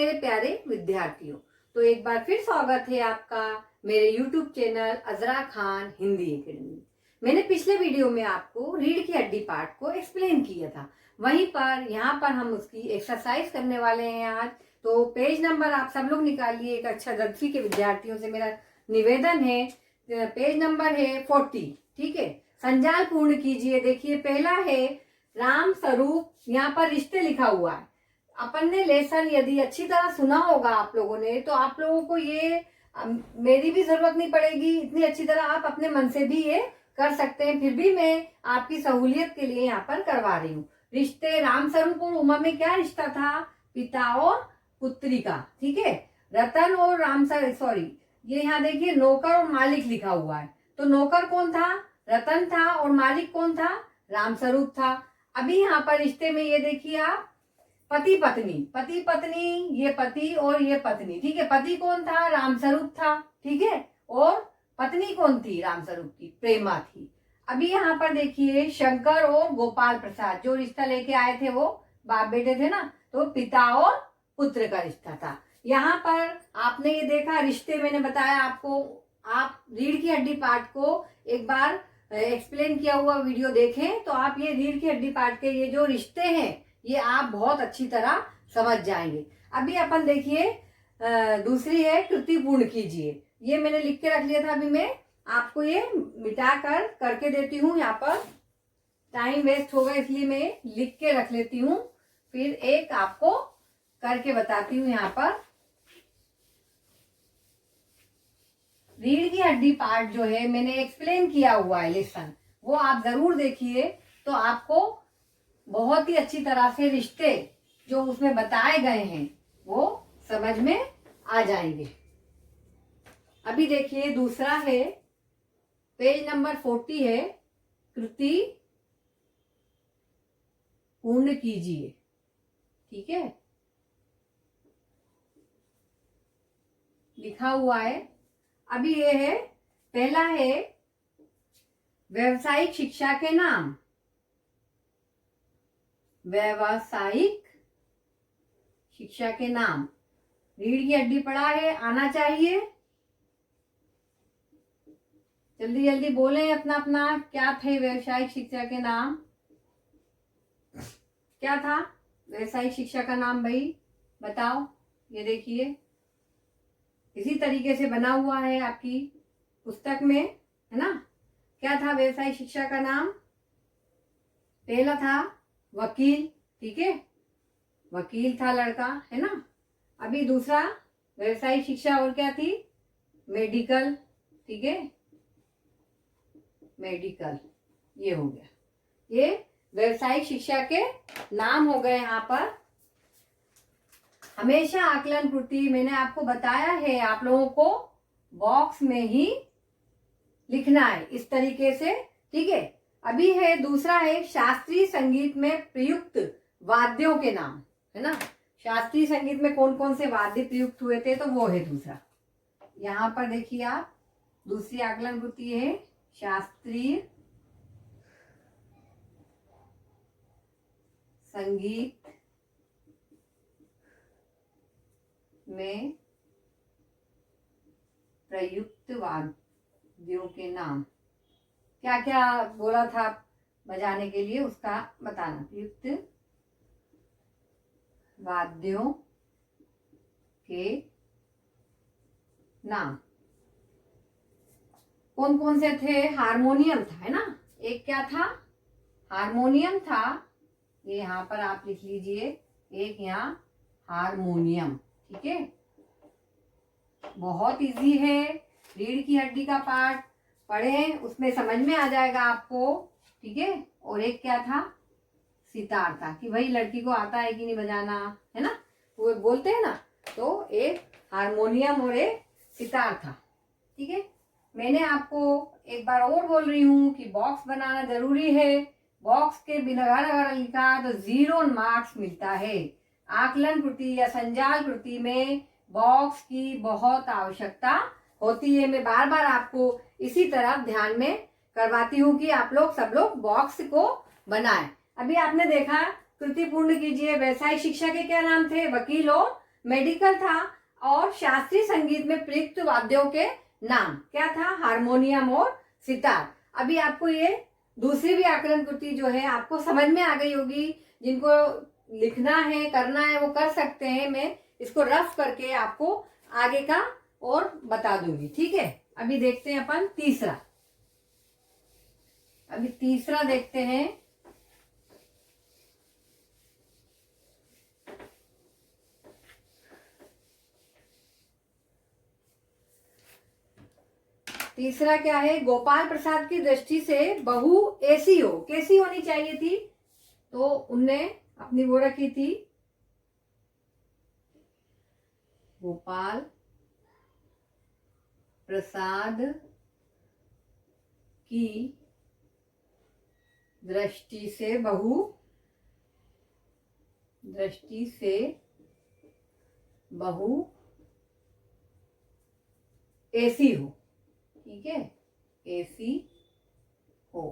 मेरे प्यारे विद्यार्थियों, तो एक बार फिर स्वागत है आपका मेरे YouTube चैनल अजरा खान हिंदी एकेडमी। मैंने पिछले वीडियो में आपको रीढ़ की हड्डी पार्ट को एक्सप्लेन किया था। वहीं पर यहाँ पर हम उसकी एक्सरसाइज करने वाले हैं आज। तो पेज नंबर आप सब लोग निकालिए। एक अच्छा 10वीं के विद्यार्थियों से मेरा निवेदन है, पेज नंबर है 40। ठीक है, संजाल पूर्ण कीजिए। देखिए पहला है राम स्वरूप, यहाँ पर रिश्ते लिखा हुआ है। अपन ने लेसन यदि अच्छी तरह सुना होगा आप लोगों ने, तो आप लोगों को ये मेरी भी जरूरत नहीं पड़ेगी, इतनी अच्छी तरह आप अपने मन से भी ये कर सकते हैं। फिर भी मैं आपकी सहूलियत के लिए यहाँ पर करवा रही हूँ। रिश्ते राम स्वरूप और उमा में क्या रिश्ता था? पिता और पुत्री का। ठीक है, रतन और राम सॉरी, ये यहाँ देखिए नौकर और मालिक लिखा हुआ है। तो नौकर कौन था? रतन था। और मालिक कौन था? राम स्वरूप था। अभी यहाँ पर रिश्ते में ये देखिए आप, पति पत्नी, पति पत्नी, ये पति और ये पत्नी। ठीक है, पति कौन था? राम स्वरूप था। ठीक है, और पत्नी कौन थी? राम स्वरूप की प्रेमा थी। अभी यहाँ पर देखिए शंकर और गोपाल प्रसाद, जो रिश्ता लेके आए थे वो बाप बेटे थे ना, तो पिता और पुत्र का रिश्ता था। यहाँ पर आपने ये देखा रिश्ते, मैंने बताया आपको, आप रीढ़ की हड्डी पार्ट को एक बार एक्सप्लेन किया हुआ वीडियो देखें तो आप ये रीढ़ की हड्डी पार्ट के ये जो रिश्ते हैं ये आप बहुत अच्छी तरह समझ जाएंगे। अभी अपन देखिए दूसरी है कृति पूर्ण कीजिए। ये मैंने लिख के रख लिया था, अभी मैं आपको ये मिटा कर करके देती हूँ। यहाँ पर टाइम वेस्ट होगा इसलिए मैं लिख के रख लेती हूँ, फिर एक आपको करके बताती हूँ। यहाँ पर रीढ़ की हड्डी पार्ट जो है मैंने एक्सप्लेन किया हुआ है लेसन, वो आप जरूर देखिए, तो आपको बहुत ही अच्छी तरह से रिश्ते जो उसमें बताए गए हैं वो समझ में आ जाएंगे। अभी देखिए दूसरा है, पेज नंबर 40 है, कृति पूर्ण कीजिए। ठीक है, लिखा हुआ है। अभी ये है, पहला है व्यावसायिक शिक्षा के नाम। व्यावसायिक शिक्षा के नाम, रीढ़ की हड्डी पढ़ा है, आना चाहिए। जल्दी जल्दी बोलें अपना अपना, क्या थे व्यावसायिक शिक्षा के नाम? क्या था व्यावसायिक शिक्षा का नाम भाई, बताओ। ये देखिए इसी तरीके से बना हुआ है आपकी पुस्तक में, है ना। क्या था व्यावसायिक शिक्षा का नाम? पहला था वकील। ठीक है, वकील था लड़का, है ना। अभी दूसरा व्यावसायिक शिक्षा और क्या थी? मेडिकल। ठीक है, मेडिकल, ये हो गया। ये व्यावसायिक शिक्षा के नाम हो गए। यहाँ पर हमेशा आकलन कृति मैंने आपको बताया है, आप लोगों को बॉक्स में ही लिखना है इस तरीके से। ठीक है, अभी है दूसरा है शास्त्रीय संगीत में प्रयुक्त वाद्यों के नाम, है ना। शास्त्रीय संगीत में कौन कौन से वाद्य प्रयुक्त हुए थे, तो वो है दूसरा। यहाँ पर देखिए आप, दूसरी आकलन कृति है शास्त्रीय संगीत में प्रयुक्त वाद्यों के नाम। क्या क्या बोला था बजाने के लिए, उसका बताना। प्रयुक्त वाद्यों के नाम कौन कौन से थे? हारमोनियम था, है ना। एक क्या था? हारमोनियम था। ये यहाँ पर आप लिख लीजिए, एक यहाँ हारमोनियम। ठीक है, बहुत इजी है। रीढ़ की हड्डी का पार्ट पढ़ें, उसमें समझ में आ जाएगा आपको। ठीक है, और एक क्या था? सितार था, कि भाई लड़की को आता है कि नहीं बजाना, है ना, वो बोलते हैं ना। तो एक हारमोनियम और एक सितार था। ठीक है, मैंने आपको एक बार और बोल रही हूँ कि बॉक्स बनाना जरूरी है। बॉक्स के बिना अगर लिखा तो 0 मार्क्स मिलता है। आकलन कृति या संजाल कृति में बॉक्स की बहुत आवश्यकता होती है। मैं बार बार आपको इसी तरफ ध्यान में करवाती हूँ कि आप लोग सब लोग बॉक्स को बनाएं। अभी आपने देखा कृति पूर्ण कीजिए, व्यावसायिक शिक्षा के क्या नाम थे? वकील और मेडिकल था और शास्त्रीय संगीत में प्रयुक्त वाद्यों के नाम क्या था, हारमोनियम और सितार। अभी आपको ये दूसरी भी आकलन कृति जो है आपको समझ में आ गई होगी। जिनको लिखना है करना है वो कर सकते हैं, मैं इसको रफ करके आपको आगे का और बता दूंगी, ठीक है। अभी देखते हैं अपन तीसरा, अभी तीसरा देखते हैं। तीसरा क्या है, गोपाल प्रसाद की दृष्टि से बहू ऐसी हो, कैसी होनी चाहिए थी, तो उनने अपनी वो रखी थी, गोपाल प्रसाद की दृष्टि से बहू ऐसी हो, ठीक है, ऐसी हो,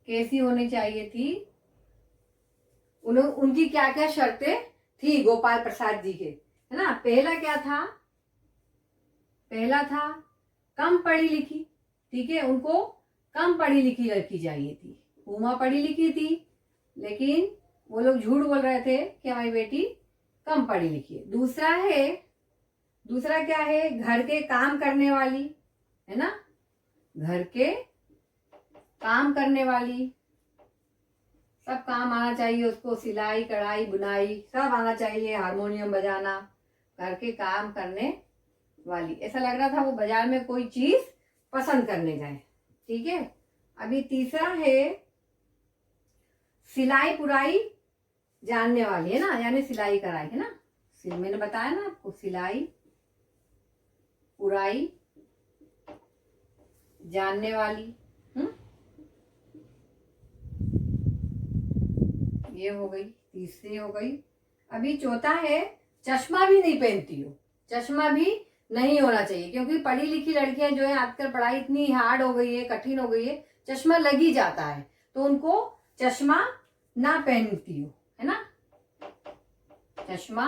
कैसी होनी चाहिए थी, उनकी क्या क्या शर्तें थी गोपाल प्रसाद जी के, है ना। पहला क्या था, पहला था कम पढ़ी लिखी, ठीक है, उनको कम पढ़ी लिखी लड़की चाहिए थी। उमा पढ़ी लिखी थी लेकिन वो लोग झूठ बोल रहे थे कि हमारी बेटी कम पढ़ी लिखी है। दूसरा क्या है, घर के काम करने वाली, है ना, घर के काम करने वाली, सब काम आना चाहिए उसको, सिलाई कढ़ाई बुनाई सब आना चाहिए, हारमोनियम बजाना, घर के काम करने वाली। ऐसा लग रहा था वो बाजार में कोई चीज पसंद करने जाए, ठीक है। अभी तीसरा है सिलाई पुराई जानने वाली, है ना, यानी सिलाई कढ़ाई, है ना, मैंने बताया ना आपको, सिलाई पुराई जानने वाली। ये हो गई, तीसरी हो गई। अभी चौथा है चश्मा भी नहीं पहनती हो, चश्मा भी नहीं होना चाहिए, क्योंकि पढ़ी लिखी लड़कियां जो है आजकल पढ़ाई इतनी हार्ड हो गई है, कठिन हो गई है, चश्मा लग ही जाता है, तो उनको चश्मा ना पहनती हो, है ना, चश्मा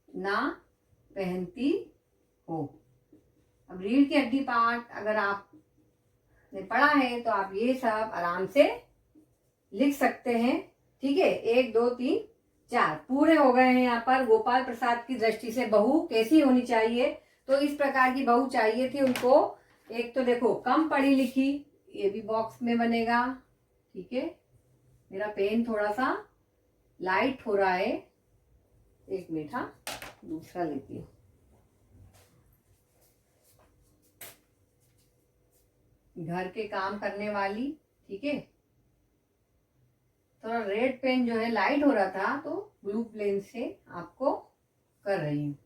ना पहनती हो। अब रीढ़ की हड्डी पार्ट अगर आपने पढ़ा है तो आप ये सब आराम से लिख सकते हैं, ठीक है। 1 2 3 4 पूरे हो गए हैं। यहाँ पर गोपाल प्रसाद की दृष्टि से बहू कैसी होनी चाहिए, तो इस प्रकार की बहू चाहिए थी उनको। एक तो देखो कम पढ़ी लिखी, ये भी बॉक्स में बनेगा, ठीक है। मेरा पेन थोड़ा सा लाइट हो रहा है, एक मिनट, हाँ, दूसरा लेती हूँ। घर के काम करने वाली, ठीक है। थोड़ा रेड पेन जो है लाइट हो रहा था तो ब्लू पेन से आपको कर रही हूँ,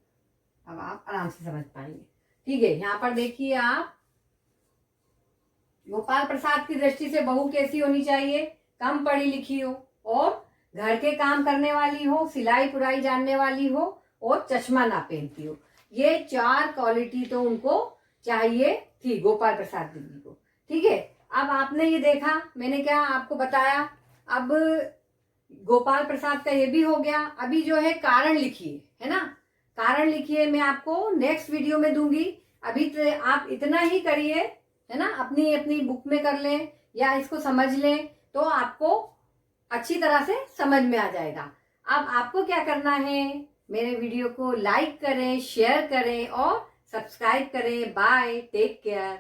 अब आप आराम से समझ पाएंगे, ठीक है। यहाँ पर देखिए आप, गोपाल प्रसाद की दृष्टि से बहू कैसी होनी चाहिए, कम पढ़ी लिखी हो और घर के काम करने वाली हो, सिलाई पुराई जानने वाली हो और चश्मा ना पहनती हो। ये 4 क्वालिटी तो उनको चाहिए थी गोपाल प्रसाद जी को, ठीक है। अब आपने ये देखा, मैंने क्या आपको बताया, अब गोपाल प्रसाद का ये भी हो गया। अभी जो है कारण लिखिए, है ना, कारण लिखिए, मैं आपको नेक्स्ट वीडियो में दूंगी। अभी तो आप इतना ही करिए, है ना, अपनी अपनी बुक में कर लें या इसको समझ लें तो आपको अच्छी तरह से समझ में आ जाएगा। अब आपको क्या करना है, मेरे वीडियो को लाइक करें, शेयर करें और सब्सक्राइब करें। Bye, take care.